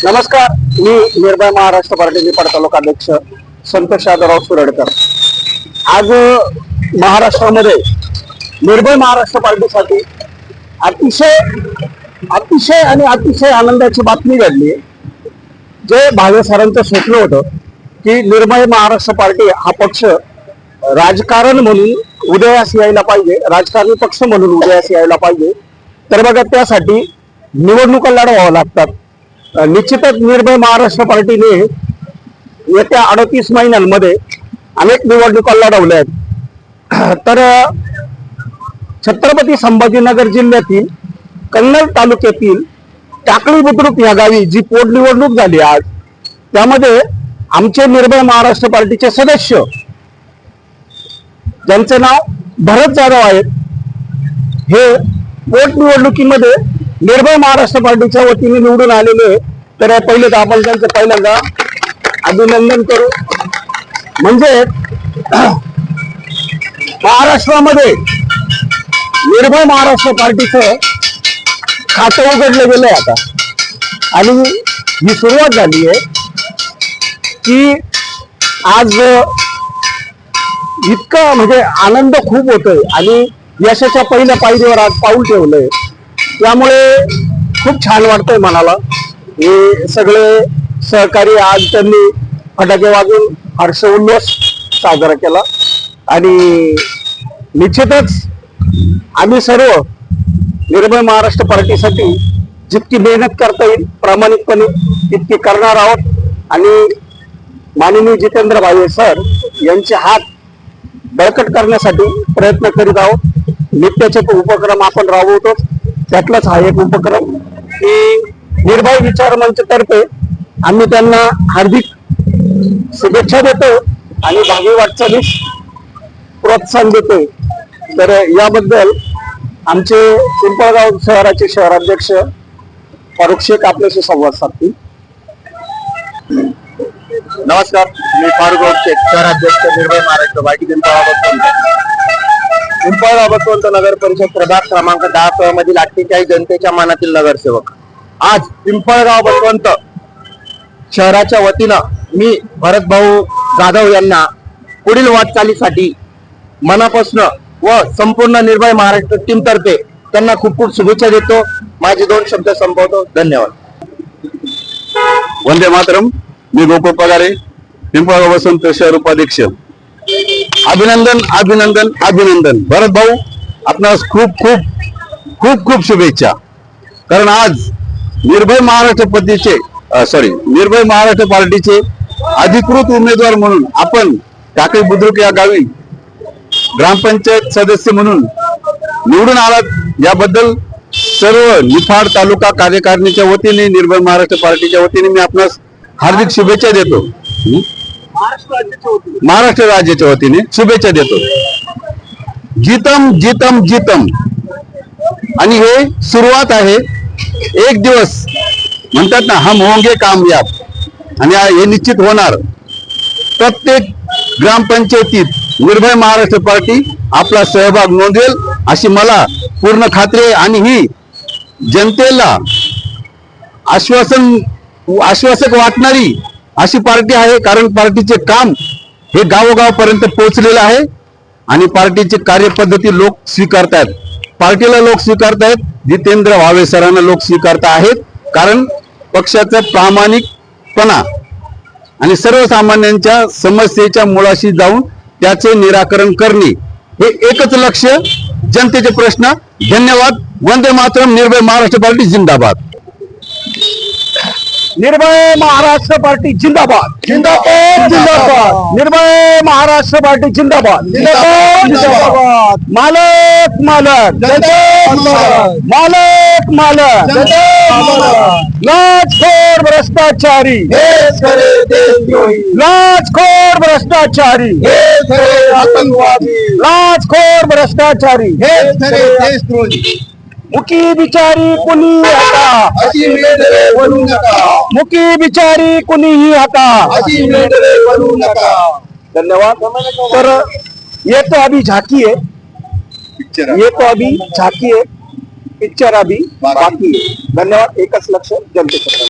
नमस्कार, मी निर्भय महाराष्ट्र पार्टीचे तालुका अध्यक्ष संतोष यादवराव सुरडकर। आज महाराष्ट्रामध्ये निर्भय महाराष्ट्र पार्टीसाठी अतिशय आनंदाची बातमी घडली। जे भावे सरांचं स्वप्न होतं की निर्भय महाराष्ट्र पार्टी हा पक्ष राजकारण म्हणून उदयास यायला पाहिजे, राजकारणी पक्ष म्हणून उदयास यायला पाहिजे, तर बघा त्यासाठी निवडणुका लढवाव्या लागतात। निश्चितच निर्भय महाराष्ट्र पार्टीने येत्या 38 महिन्यांमध्ये अनेक निवडणुका लढवल्या आहेत। तर छत्रपती संभाजीनगर जिल्ह्यातील कन्नड तालुक्यातील टाकळी बुद्रुक या गावी जी पोटनिवडणूक झाली आज, त्यामध्ये आमचे निर्भय महाराष्ट्र पार्टीचे सदस्य ज्यांचे नाव भरत जाधव आहेत, हे पोटनिवडणुकीमध्ये निर्भय महाराष्ट्र पार्टीच्या वतीने निवडून आलेले। तर पहिले तर आपण त्यांचं पहिल्यांदा अभिनंदन करू। म्हणजे महाराष्ट्रामध्ये निर्भय महाराष्ट्र पार्टीचं खातं उघडलं गेलंय आता, आणि ही सुरुवात झाली आहे की आज इतका म्हणजे आनंद खूप होतोय आणि यशाच्या पहिल्या पायरीवर आज पाऊल ठेवलंय। त्यामुळे खूप छान वाटतंय मनाला। हे सगळे सहकारी आज त्यांनी फटाके वाजवून हर्ष उल्हास साजरा केला, आणि निश्चितच आम्ही सर्व निर्भय महाराष्ट्र पार्टीसाठी जितकी मेहनत करता येईल प्रामाणिकपणे तितकी करणार आहोत, आणि माननीय जितेंद्र भावे सर यांचे हात बळकट करण्यासाठी प्रयत्न करीत आहोत। नित्याचे उपक्रम आपण राबवतो, त्यातलाच हा एक उपक्रम की निर्भय विचार मंच तर्फे आम्ही त्यांना हार्दिक शुभेच्छा देतो आणि भावी वाटचालीस प्रोत्साहन देतोय। तर याबद्दल आमचे पिंपळगाव शहराचे शहराध्यक्ष फारुख शेख आपल्याशी संवाद साधतील। नमस्कार, मी फारुख शेख, शहराध्यक्ष निर्भय महाराष्ट्र पार्टी पिंपळगाव बसवंत नगर परिषद प्रभाग क्रमांक 10 मधील 48 जनतेच्या मनातील नगरसेवक। आज पिंपळगाव बसवंत शहराच्या वतीनं मी भरत भाऊ जाधव यांना पुढील वाटचालीसाठी मनापासून व संपूर्ण निर्भय महाराष्ट्र टीम तर्फे त्यांना खूप खूप शुभेच्छा देतो। माझे 2 शब्द संपवतो, धन्यवाद। वंदे मातरम। मी गोकुळ पगारे, पिंपळगाव बसवंत शहर उपाध्यक्ष। अभिनंदन अभिनंदन अभिनंदन भरत भाऊ, आपणास खूप खूप खूप खूप शुभेच्छा। कारण आज निर्भय महाराष्ट्र पार्टीचे अधिकृत उमेदवार म्हणून आपण टाकळी बुद्रुक या गावी ग्रामपंचायत सदस्य म्हणून निवडून आलात, याबद्दल सर्व निफाड तालुका कार्यकारिणीच्या वतीने निर्भय महाराष्ट्र पार्टीच्या वतीने मी आपणास हार्दिक शुभेच्छा देतो। महाराष्ट्र राज्याच्या वतीने शुभेच्छा देतो। जितम जितम जितम, आणि हे सुरुवात आहे। एक दिवस म्हणतात ना, हम होंगे कामयाब, आणि हे निश्चित होणार। प्रत्येक ग्रामपंचायतीत निर्भय महाराष्ट्र पार्टी आपला सहभाग नोंदवेल अशी मला पूर्ण खात्री आहे, आणि ही जनतेला आश्वासक वाटणारी अशी पार्टी आहे। कारण पार्टीचे काम हे गावोगावपर्यंत पोहोचलेलं आहे, आणि पार्टीची कार्यपद्धती लोक स्वीकारतायत, पार्टीला लोक स्वीकारतायत, जितेंद्र भावे सरांना लोक स्वीकारता आहेत। कारण पक्षाचा प्रामाणिकपणा आणि सर्वसामान्यांच्या समस्येच्या मुळाशी जाऊन त्याचे निराकरण करणे हे एकच लक्ष, जनतेचे प्रश्न। धन्यवाद। वंदे मातरम। निर्भय महाराष्ट्र पार्टी जिंदाबाद। निर्भय महाराष्ट्र पार्टी जिंदाबाद जिंदाबाद जिंदाबाद। निर्भय महाराष्ट्र पार्टी जिंदाबाद जिंदाबाद जिंदाबाद। मालक मालक मालक मालक, लाचखोर भ्रष्टाचारी, लाचखोर भ्रष्टाचारी, लाचखोर भ्रष्टाचारी, मुकी बिचारी कुणी आता, मुकी बिचारी कुणीही आता। धन्यवाद। तर ये तो अभी झांकी है, पिक्चर अभी बाकी है। धन्यवाद। एकच लक्ष जनतेचं।